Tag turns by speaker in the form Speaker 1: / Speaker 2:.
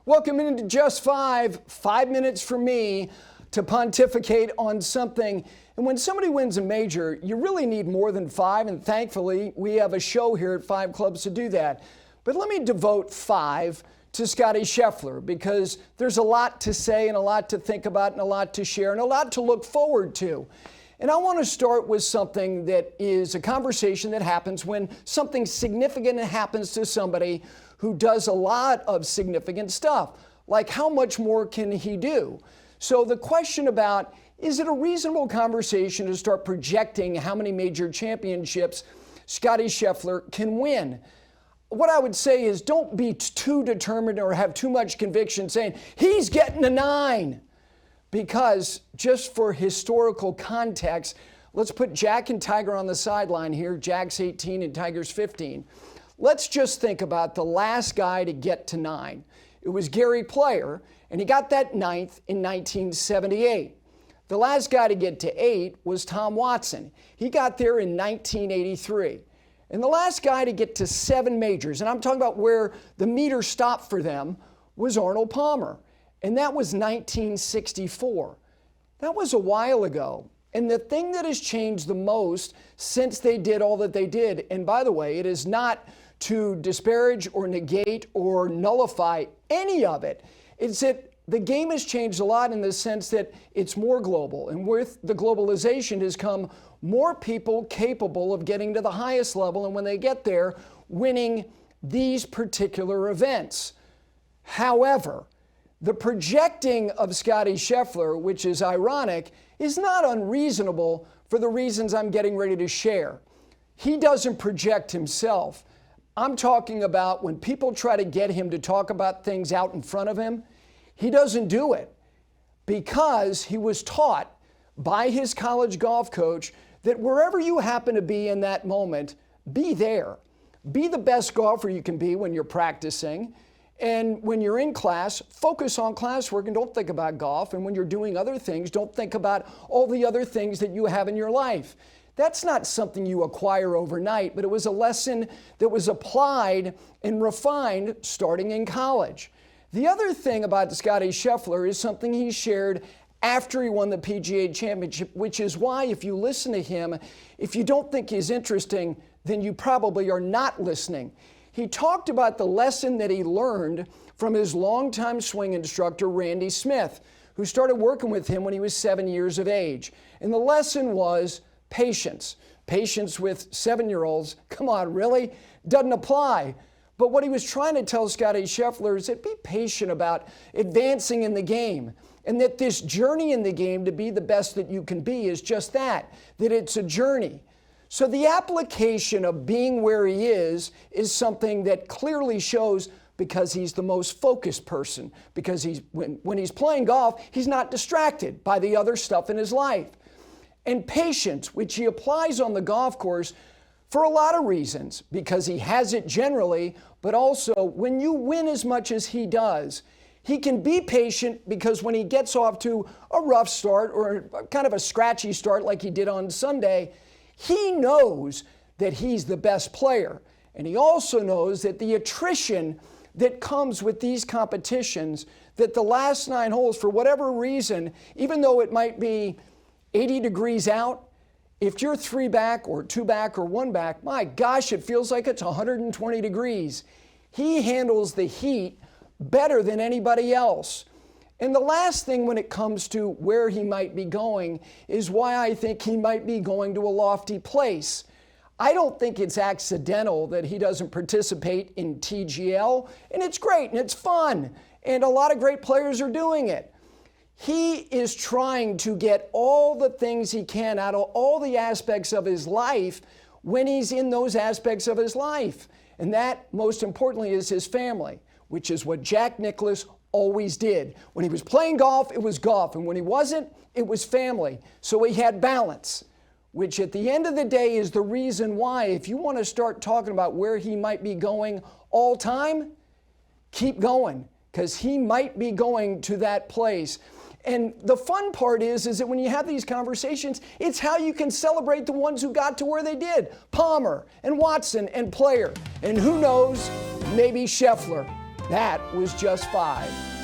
Speaker 1: Welcome into Just 5 minutes for me to pontificate on something. And when somebody wins a major, you really need more than 5, and thankfully we have a show here at 5 Clubs to do that. But let me devote 5 to Scottie Scheffler, because there's a lot to say and a lot to think about and a lot to share and a lot to look forward to. And I want to start with something that is a conversation that happens when something significant happens to somebody who does a lot of significant stuff, like how much more can he do? So the question about, is it a reasonable conversation to start projecting how many major championships Scottie Scheffler can win? What I would say is, don't be too determined or have too much conviction saying, he's getting a 9. Because just for historical context, let's put Jack and Tiger on the sideline here. Jack's 18 and Tiger's 15. Let's just think about the last guy to get to 9. It was Gary Player, and he got that 9th in 1978. The last guy to get to 8 was Tom Watson. He got there in 1983. And the last guy to get to 7 majors, and I'm talking about where the meter stopped for them, was Arnold Palmer. And that was 1964. That was a while ago. And the thing that has changed the most since they did all that they did, and by the way, it is not to disparage or negate or nullify any of it, it's that the game has changed a lot in the sense that it's more global. And with the globalization has come more people capable of getting to the highest level, and when they get there, winning these particular events. However, the projecting of Scottie Scheffler, which is ironic, is not unreasonable for the reasons I'm getting ready to share. He doesn't project himself. I'm talking about when people try to get him to talk about things out in front of him, he doesn't do it because he was taught by his college golf coach that wherever you happen to be in that moment, be there. Be the best golfer you can be when you're practicing. And when you're in class, focus on classwork and don't think about golf. And when you're doing other things, don't think about all the other things that you have in your life. That's not something you acquire overnight, but it was a lesson that was applied and refined starting in college. The other thing about Scottie Scheffler is something he shared after he won the PGA Championship, which is why if you listen to him, if you don't think he's interesting, then you probably are not listening. He talked about the lesson that he learned from his longtime swing instructor, Randy Smith, who started working with him when he was 7 years of age. And the lesson was patience. Patience with 7-year-olds. Come on, really? Doesn't apply. But what he was trying to tell Scottie Scheffler is that be patient about advancing in the game. And that this journey in the game to be the best that you can be is just that it's a journey. So the application of being where he is something that clearly shows because he's the most focused person, because when he's playing golf, he's not distracted by the other stuff in his life. And patience, which he applies on the golf course for a lot of reasons, because he has it generally, but also when you win as much as he does, he can be patient because when he gets off to a rough start or kind of a scratchy start like he did on Sunday, he knows that he's the best player. And he also knows that the attrition that comes with these competitions, that the last 9 holes, for whatever reason, even though it might be 80 degrees out, if you're 3 back or 2 back or 1 back, my gosh, it feels like it's 120 degrees. He handles the heat better than anybody else. And the last thing when it comes to where he might be going is why I think he might be going to a lofty place. I don't think it's accidental that he doesn't participate in TGL, and it's great and it's fun, and a lot of great players are doing it. He is trying to get all the things he can out of all the aspects of his life when he's in those aspects of his life. And that, most importantly, is his family, which is what Jack Nicklaus always did. When he was playing golf, it was golf. And when he wasn't, it was family. So he had balance, which at the end of the day is the reason why, if you want to start talking about where he might be going all time, keep going, because he might be going to that place. And the fun part is that when you have these conversations, it's how you can celebrate the ones who got to where they did. Palmer and Watson and Player. And who knows, maybe Scheffler. That was just 5.